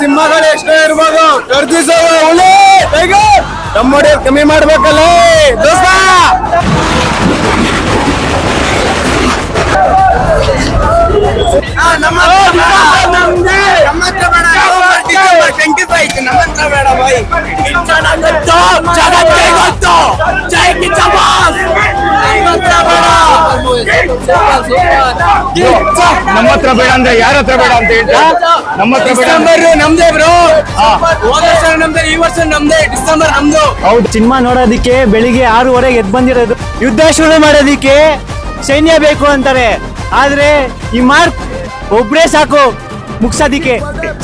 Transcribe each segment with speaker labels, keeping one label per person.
Speaker 1: ಸಿಂಹಗಳು ಎಷ್ಟೇ ಇರ್ಬೋದು ಗರ್ಜಿಸೋ ಹುಲಿ ಟೈಗರ್ ನಮ್ಮೊಡೆ ಕಮ್ಮಿ ಮಾಡ್ಬೇಕಲ್ಲ ದೋಸ್ತ.
Speaker 2: ನಮ್ಮ ಹತ್ರ ಬೇಡ ಅಂದ್ರೆ ಯಾರ ಹತ್ರ ಬೇಡ ಅಂತ ಹೇಳ್ತಾ ನಮ್ಮ ಹತ್ರ
Speaker 1: ಡಿಸೆಂಬರ್ ನಮ್ದೇ ಬ್ರೋ. ಹೋದ ವರ್ಷ ನಮ್ದೇ, ಈ ವರ್ಷ ನಮ್ದೇ. ಡಿಸೆಂಬರ್ ನಮ್ದು.
Speaker 3: ಹೌದು, ಸಿನಿಮಾ ನೋಡೋದಿಕ್ಕೆ ಬೆಳಿಗ್ಗೆ 6:30 ಎದ್ದು ಬಂದಿರೋದು. ಯುದ್ಧ ಶುರು ಮಾಡೋದಿಕ್ಕೆ ಸೈನ್ಯ ಬೇಕು ಅಂತಾರೆ, ಆದ್ರೆ ಈ ಮಾರ್ಕ್ ಒಬ್ರೇ ಸಾಕು ಮುಗ್ಸೋದಿಕ್ಕೆ.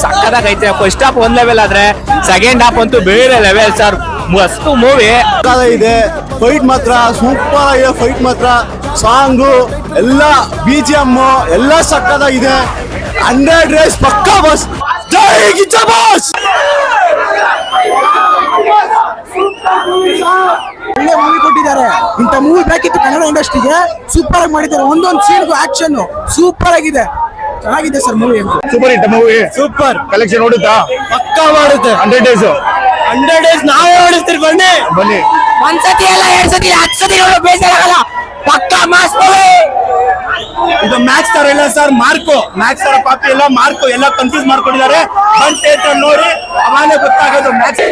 Speaker 4: ಸಕ್ಕದಾಗೈತೆ. ಫಸ್ಟ್ ಹಾಫ್ ಒಂದ್ ಲೆವೆಲ್ ಆದ್ರೆ ಸೆಕೆಂಡ್ ಹಾಫ್ ಅಂತೂ ಬೇರೆ ಲೆವೆಲ್ ಸರ್. ಮಸ್ತ್ ಮೂವಿ
Speaker 5: ಇದೆ. ಫೈಟ್ ಮಾತ್ರ ಸೂಪರ್ ಆಗಿದೆ. ಫೈಟ್ ಮಾತ್ರ ಸಾಂಗು ಎಲ್ಲ BGM ಎಲ್ಲ ಸಕ್ಕದಾಗಿದೆ. 100 ಡೇಸ್ ಪಕ್ಕಾ ಬಸ್. ಜೈ ಗಿಚ್ಚ ಬಾಸ್.
Speaker 6: ಒಳ್ಳೆ ಮೂವಿ ಕೊಟ್ಟಿದ್ದಾರೆ. ಇಂಥ ಮೂವಿ ಬೇಕಿತ್ತು ಕನ್ನಡ ಇಂಡಸ್ಟ್ರಿಗೆ. ಸೂಪರ್ ಆಗಿ ಮಾಡಿದ್ದಾರೆ. ಒಂದೊಂದು ಸೀನ್ಗೂ ಆಕ್ಷನ್ ಸೂಪರ್ ಆಗಿದೆ. ಚೆನ್ನಾಗಿದೆ sir movie.
Speaker 2: Super hit movie.
Speaker 5: Super
Speaker 2: collection ನೋಡುತ್ತಾ?
Speaker 5: ಪಕ್ಕಾ ಮಾಡುತ್ತೆ.
Speaker 2: 100 ಡೇಸ್
Speaker 5: 100 ಡೇಸ್ ನಾವೇ ಓಡಿಸ್ತೀರಿ.
Speaker 2: ಬನ್ನಿ.
Speaker 6: ಒಂದ್ಸತಿ ಅಲ್ಲ, 2 ಸತಿ 10 ಸತಿ ನೋಡೋ ಬೇಜಾರಾಗಲ್ಲ. ಪಕ್ಕಾ ಮಾಸ್ ಮೂವಿ.
Speaker 5: ಇದು ಮ್ಯಾಕ್ಸ್ ತರ ಇಲ್ಲ ಸರ್. ಮ್ಯಾಕ್ಸ್ ತರ ಪಾಪಿ ಎಲ್ಲ ಮಾರ್ಕೋ ಎಲ್ಲ ಕನ್ಫ್ಯೂಸ್ ಮಾಡ್ಕೊಂಡಿದ್ದಾರೆ. ಬಂದ್ ಥಿಯೇಟರ್ ನೋಡಿ ಅವಾಗಲೇ ಗೊತ್ತಾಗೋದು ಮ್ಯಾಕ್ಸ್.